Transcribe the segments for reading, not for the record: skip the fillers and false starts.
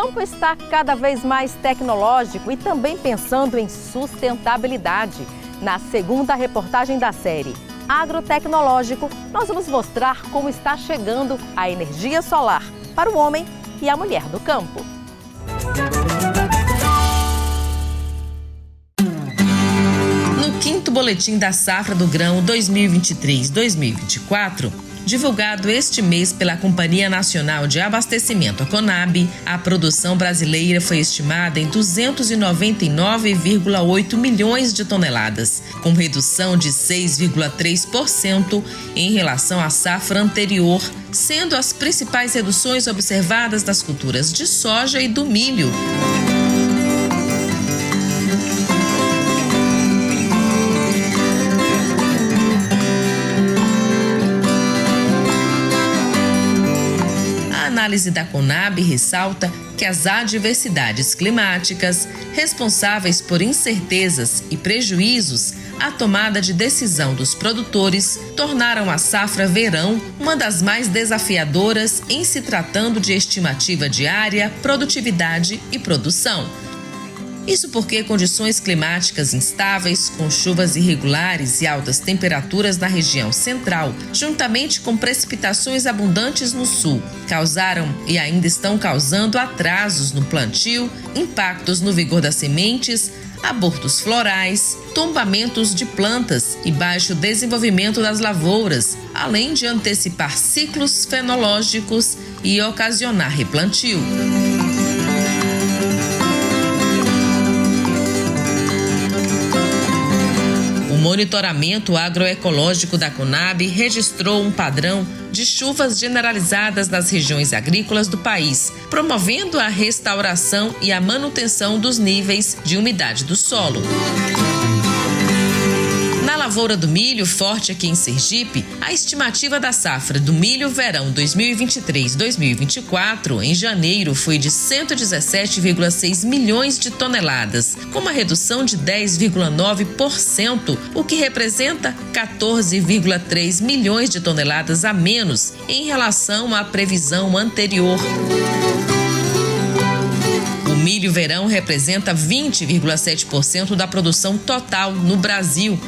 campo está cada vez mais tecnológico e também pensando em sustentabilidade. Na segunda reportagem da série Agrotecnológico, nós vamos mostrar como está chegando a energia solar para o homem e a mulher do campo. No quinto boletim da safra do grão 2023-2024, divulgado este mês pela Companhia Nacional de Abastecimento, a CONAB, a produção brasileira foi estimada em 299,8 milhões de toneladas, com redução de 6,3% em relação à safra anterior, sendo as principais reduções observadas nas culturas de soja e do milho. A análise da CONAB ressalta que as adversidades climáticas, responsáveis por incertezas e prejuízos à tomada de decisão dos produtores, tornaram a safra verão uma das mais desafiadoras em se tratando de estimativa de área, produtividade e produção. Isso porque condições climáticas instáveis, com chuvas irregulares e altas temperaturas na região central, juntamente com precipitações abundantes no sul, causaram e ainda estão causando atrasos no plantio, impactos no vigor das sementes, abortos florais, tombamentos de plantas e baixo desenvolvimento das lavouras, além de antecipar ciclos fenológicos e ocasionar replantio. O monitoramento agroecológico da CONAB registrou um padrão de chuvas generalizadas nas regiões agrícolas do país, promovendo a restauração e a manutenção dos níveis de umidade do solo. Na lavoura do milho, forte aqui em Sergipe, a estimativa da safra do milho verão 2023-2024 em janeiro foi de 117,6 milhões de toneladas, com uma redução de 10,9%, o que representa 14,3 milhões de toneladas a menos em relação à previsão anterior. O milho verão representa 20,7% da produção total no Brasil.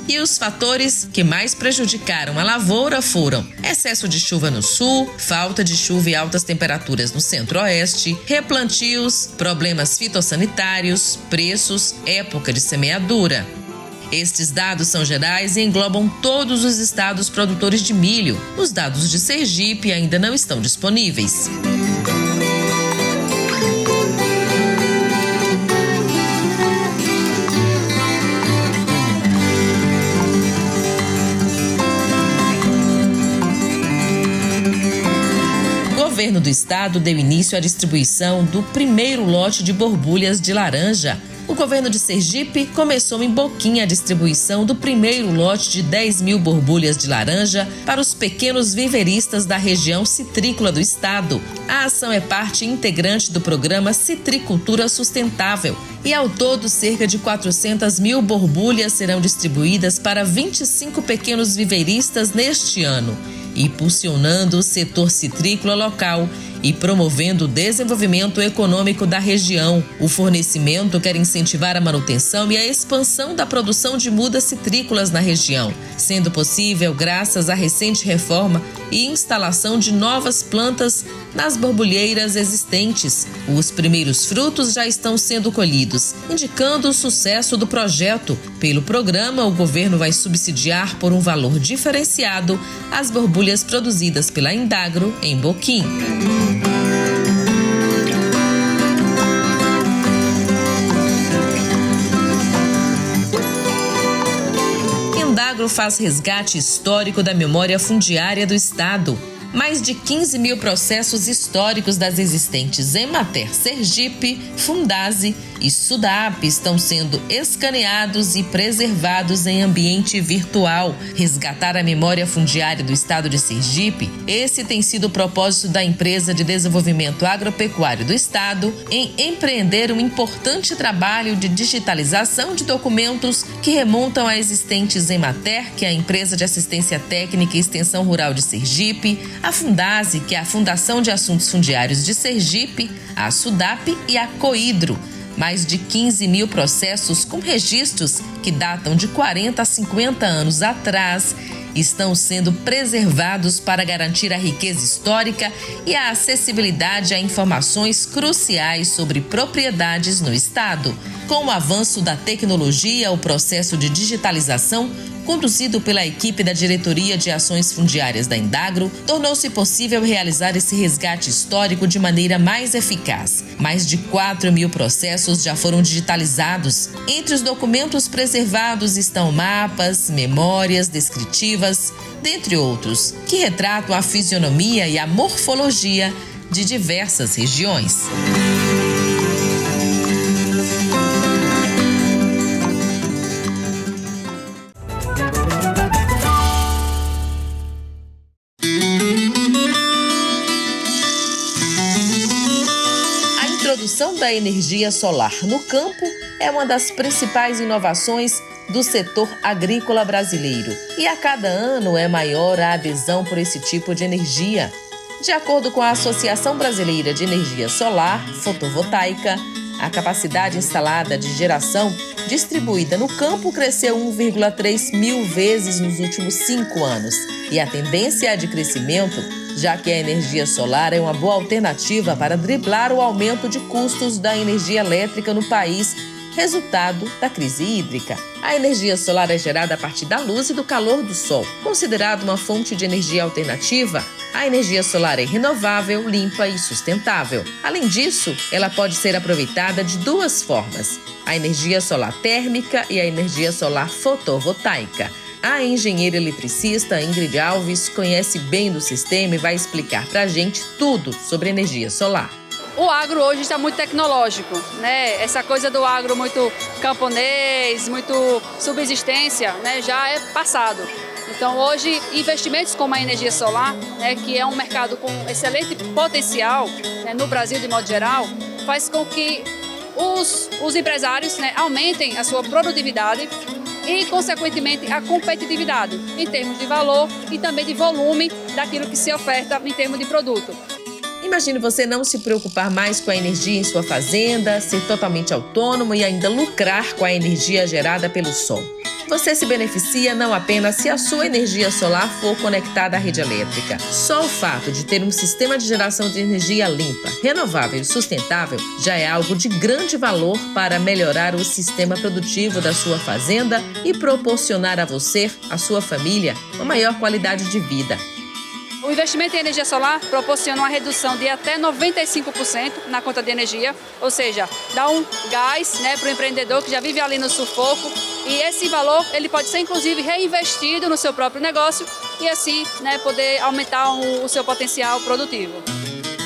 E os fatores que mais prejudicaram a lavoura foram excesso de chuva no sul, falta de chuva e altas temperaturas no centro-oeste, replantios, problemas fitossanitários, preços, época de semeadura. Estes dados são gerais e englobam todos os estados produtores de milho. Os dados de Sergipe ainda não estão disponíveis. O governo do estado deu início à distribuição do primeiro lote de borbulhas de laranja. O governo de Sergipe começou em Boquim a distribuição do primeiro lote de 10 mil borbulhas de laranja para os pequenos viveristas da região citrícola do estado. A ação é parte integrante do programa Citricultura Sustentável e, ao todo, cerca de 400 mil borbulhas serão distribuídas para 25 pequenos viveristas neste ano, impulsionando o setor citrícola local e promovendo o desenvolvimento econômico da região. O fornecimento quer incentivar a manutenção e a expansão da produção de mudas citrícolas na região, sendo possível graças à recente reforma e instalação de novas plantas nas borbulheiras existentes. Os primeiros frutos já estão sendo colhidos, indicando o sucesso do projeto. Pelo programa, o governo vai subsidiar por um valor diferenciado as borbulhas produzidas pela Indagro em Boquim. Indagro faz resgate histórico da memória fundiária do estado. Mais de 15 mil processos históricos das existentes Emater Sergipe, Fundase, e SUDAP estão sendo escaneados e preservados em ambiente virtual. Resgatar a memória fundiária do estado de Sergipe, esse tem sido o propósito da Empresa de Desenvolvimento Agropecuário do estado em empreender um importante trabalho de digitalização de documentos que remontam a existentes em Mater, que é a Empresa de Assistência Técnica e Extensão Rural de Sergipe, a Fundase, que é a Fundação de Assuntos Fundiários de Sergipe, a SUDAP e a Coidro. Mais de 15 mil processos com registros que datam de 40 a 50 anos atrás estão sendo preservados para garantir a riqueza histórica e a acessibilidade a informações cruciais sobre propriedades no estado. Com o avanço da tecnologia, o processo de digitalização, conduzido pela equipe da Diretoria de Ações Fundiárias da Indagro, tornou-se possível realizar esse resgate histórico de maneira mais eficaz. Mais de 4 mil processos já foram digitalizados. Entre os documentos preservados estão mapas, memórias descritivas, dentre outros, que retratam a fisionomia e a morfologia de diversas regiões. A introdução da energia solar no campo é uma das principais inovações do setor agrícola brasileiro e a cada ano é maior a adesão por esse tipo de energia. De acordo com a Associação Brasileira de Energia Solar Fotovoltaica, a capacidade instalada de geração distribuída no campo cresceu 1,3 mil vezes nos últimos 5 anos e a tendência é de crescimento, já que a energia solar é uma boa alternativa para driblar o aumento de custos da energia elétrica no país, resultado da crise hídrica. A energia solar é gerada a partir da luz e do calor do sol. Considerada uma fonte de energia alternativa, a energia solar é renovável, limpa e sustentável. Além disso, ela pode ser aproveitada de duas formas: a energia solar térmica e a energia solar fotovoltaica. A engenheira eletricista Ingrid Alves conhece bem do sistema e vai explicar pra gente tudo sobre energia solar. O agro hoje está muito tecnológico, né? Essa coisa do agro muito camponês, muito subsistência, né? Já é passado. Então hoje investimentos como a energia solar, né, que é um mercado com excelente potencial, né, no Brasil de modo geral, faz com que os empresários, né, aumentem a sua produtividade e, consequentemente, a competitividade em termos de valor e também de volume daquilo que se oferta em termos de produto. Imagine você não se preocupar mais com a energia em sua fazenda, ser totalmente autônomo e ainda lucrar com a energia gerada pelo sol. Você se beneficia não apenas se a sua energia solar for conectada à rede elétrica. Só o fato de ter um sistema de geração de energia limpa, renovável e sustentável já é algo de grande valor para melhorar o sistema produtivo da sua fazenda e proporcionar a você, a sua família, uma maior qualidade de vida. O investimento em energia solar proporciona uma redução de até 95% na conta de energia, ou seja, dá um gás, né, para o empreendedor que já vive ali no sufoco, e esse valor ele pode ser inclusive reinvestido no seu próprio negócio e assim, né, poder aumentar o seu potencial produtivo.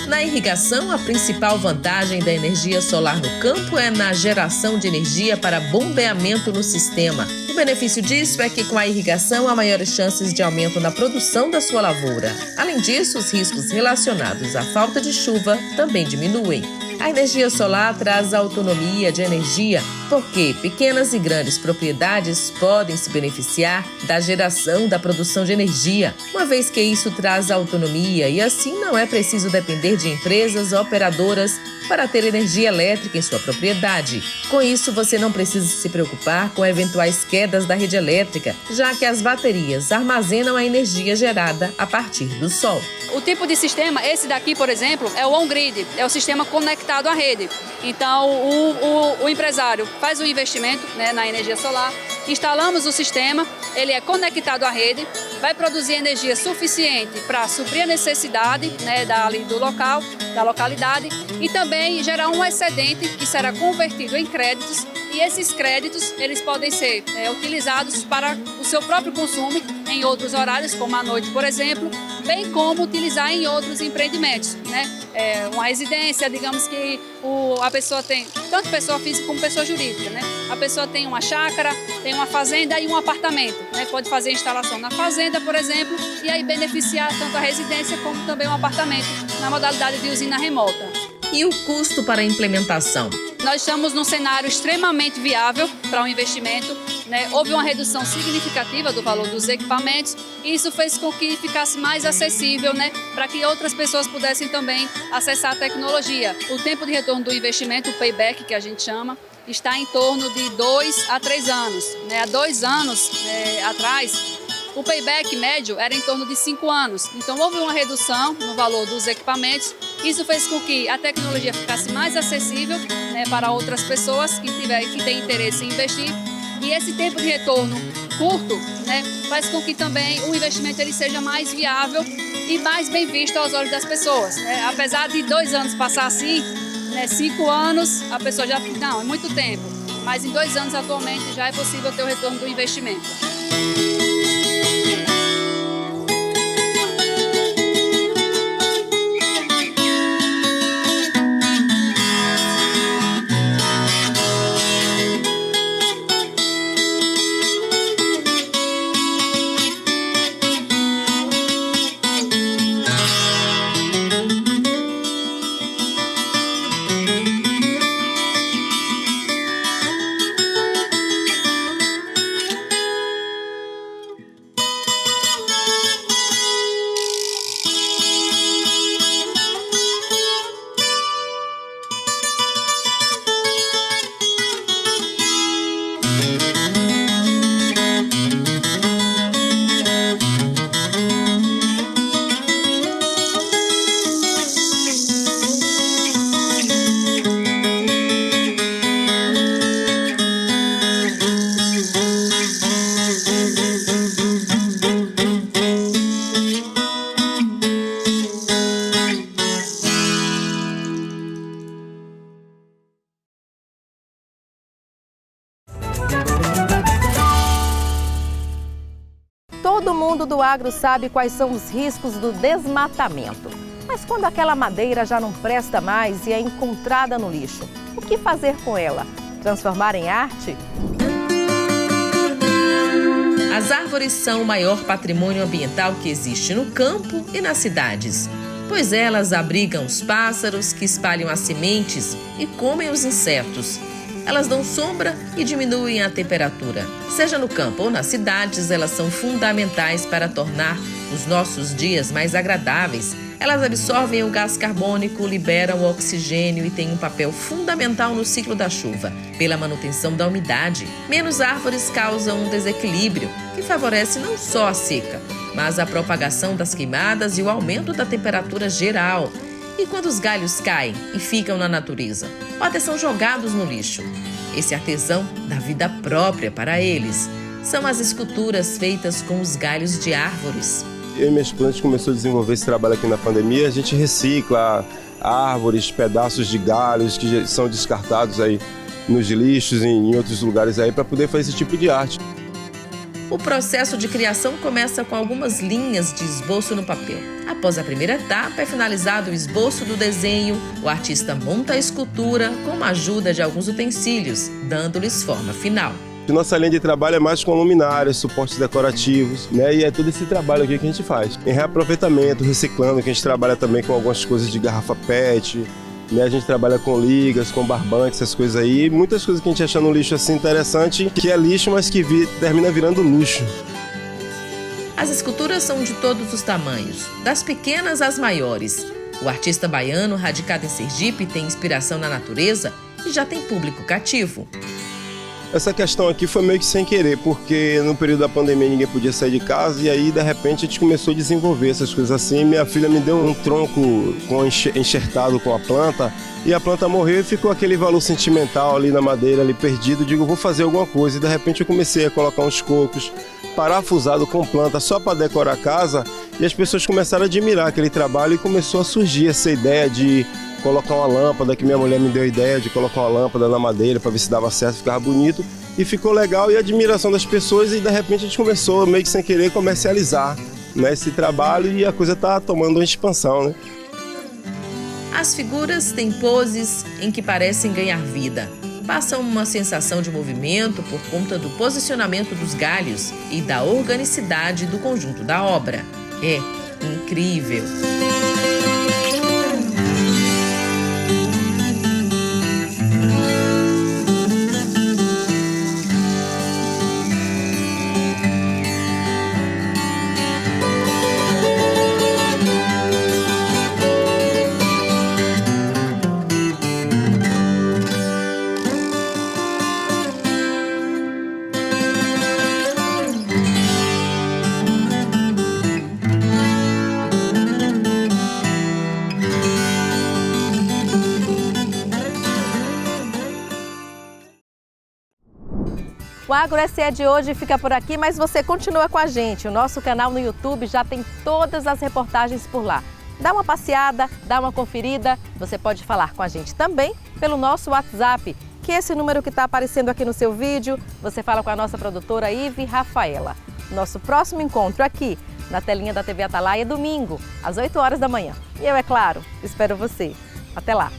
Na irrigação, a principal vantagem da energia solar no campo é na geração de energia para bombeamento no sistema. O benefício disso é que com a irrigação há maiores chances de aumento na produção da sua lavoura. Além disso, os riscos relacionados à falta de chuva também diminuem. A energia solar traz autonomia de energia, porque pequenas e grandes propriedades podem se beneficiar da geração da produção de energia, uma vez que isso traz autonomia e assim não é preciso depender de empresas operadoras para ter energia elétrica em sua propriedade. Com isso, você não precisa se preocupar com eventuais quedas da rede elétrica, já que as baterias armazenam a energia gerada a partir do sol. O tipo de sistema, esse daqui, por exemplo, é o on-grid, é o sistema conectado à rede. Então, o empresário faz o investimento, né, na energia solar, instalamos o sistema, ele é conectado à rede, vai produzir energia suficiente para suprir a necessidade, né, do local, da localidade, e também gerar um excedente que será convertido em créditos, e esses créditos eles podem ser utilizados para o seu próprio consumo em outros horários, como à noite, por exemplo, bem como utilizar em outros empreendimentos, né? Uma residência, digamos que a pessoa tem, tanto pessoa física como pessoa jurídica, né? A pessoa tem uma chácara, tem uma fazenda e um apartamento, né? Pode fazer a instalação na fazenda, por exemplo, e aí beneficiar tanto a residência como também o apartamento na modalidade de usina remota. E o custo para a implementação? Nós estamos num cenário extremamente viável para um investimento, né? Houve uma redução significativa do valor dos equipamentos e isso fez com que ficasse mais acessível, né? Para que outras pessoas pudessem também acessar a tecnologia. O tempo de retorno do investimento, o payback que a gente chama, está em torno de 2 a 3 anos. Né? Há 2 anos atrás, o payback médio era em torno de 5 anos. Então, houve uma redução no valor dos equipamentos. Isso fez com que a tecnologia ficasse mais acessível, né, para outras pessoas que têm interesse em investir. E esse tempo de retorno curto, né, faz com que também o investimento ele seja mais viável e mais bem visto aos olhos das pessoas. Né? Apesar de 2 anos passar assim, 5 anos, a pessoa já... Não, é muito tempo. Mas em 2 anos, atualmente, já é possível ter o retorno do investimento. Todo mundo do agro sabe quais são os riscos do desmatamento. Mas quando aquela madeira já não presta mais e é encontrada no lixo, o que fazer com ela? Transformar em arte? As árvores são o maior patrimônio ambiental que existe no campo e nas cidades, pois elas abrigam os pássaros que espalham as sementes e comem os insetos. Elas dão sombra e diminuem a temperatura. Seja no campo ou nas cidades, elas são fundamentais para tornar os nossos dias mais agradáveis. Elas absorvem o gás carbônico, liberam o oxigênio e têm um papel fundamental no ciclo da chuva, pela manutenção da umidade. Menos árvores causam um desequilíbrio, que favorece não só a seca, mas a propagação das queimadas e o aumento da temperatura geral. E quando os galhos caem e ficam na natureza, ou até são jogados no lixo, esse artesão dá vida própria para eles. São as esculturas feitas com os galhos de árvores. Eu e minha esposa começou a desenvolver esse trabalho aqui na pandemia. A gente recicla árvores, pedaços de galhos que são descartados aí nos lixos e em outros lugares aí para poder fazer esse tipo de arte. O processo de criação começa com algumas linhas de esboço no papel. Após a primeira etapa, é finalizado o esboço do desenho, o artista monta a escultura com a ajuda de alguns utensílios, dando-lhes forma final. Nossa linha de trabalho é mais com luminárias, suportes decorativos, né? E é todo esse trabalho aqui que a gente faz. Em reaproveitamento, reciclando, que a gente trabalha também com algumas coisas de garrafa PET, né? A gente trabalha com ligas, com barbantes, essas coisas aí. Muitas coisas que a gente acha no lixo assim interessante, que é lixo, mas que termina virando luxo. As esculturas são de todos os tamanhos, das pequenas às maiores. O artista baiano, radicado em Sergipe, tem inspiração na natureza e já tem público cativo. Essa questão aqui foi meio que sem querer, porque no período da pandemia ninguém podia sair de casa e aí de repente a gente começou a desenvolver essas coisas assim. Minha filha me deu um tronco enxertado com a planta e a planta morreu e ficou aquele valor sentimental ali na madeira, ali perdido. Digo, vou fazer alguma coisa e de repente eu comecei a colocar uns cocos parafusado com planta só para decorar a casa e as pessoas começaram a admirar aquele trabalho e começou a surgir essa ideia de colocar uma lâmpada, que minha mulher me deu a ideia de colocar uma lâmpada na madeira para ver se dava certo, ficava bonito. E ficou legal e a admiração das pessoas e de repente a gente começou meio que sem querer comercializar nesse trabalho e a coisa está tomando uma expansão, né? As figuras têm poses em que parecem ganhar vida. Passam uma sensação de movimento por conta do posicionamento dos galhos e da organicidade do conjunto da obra. É incrível! O Agro SE de hoje fica por aqui, mas você continua com a gente. O nosso canal no YouTube já tem todas as reportagens por lá. Dá uma passeada, dá uma conferida. Você pode falar com a gente também pelo nosso WhatsApp, que é esse número que está aparecendo aqui no seu vídeo. Você fala com a nossa produtora Ive Rafaela. Nosso próximo encontro aqui na telinha da TV Atalaia é domingo, às 8 horas da manhã. E eu, é claro, espero você. Até lá!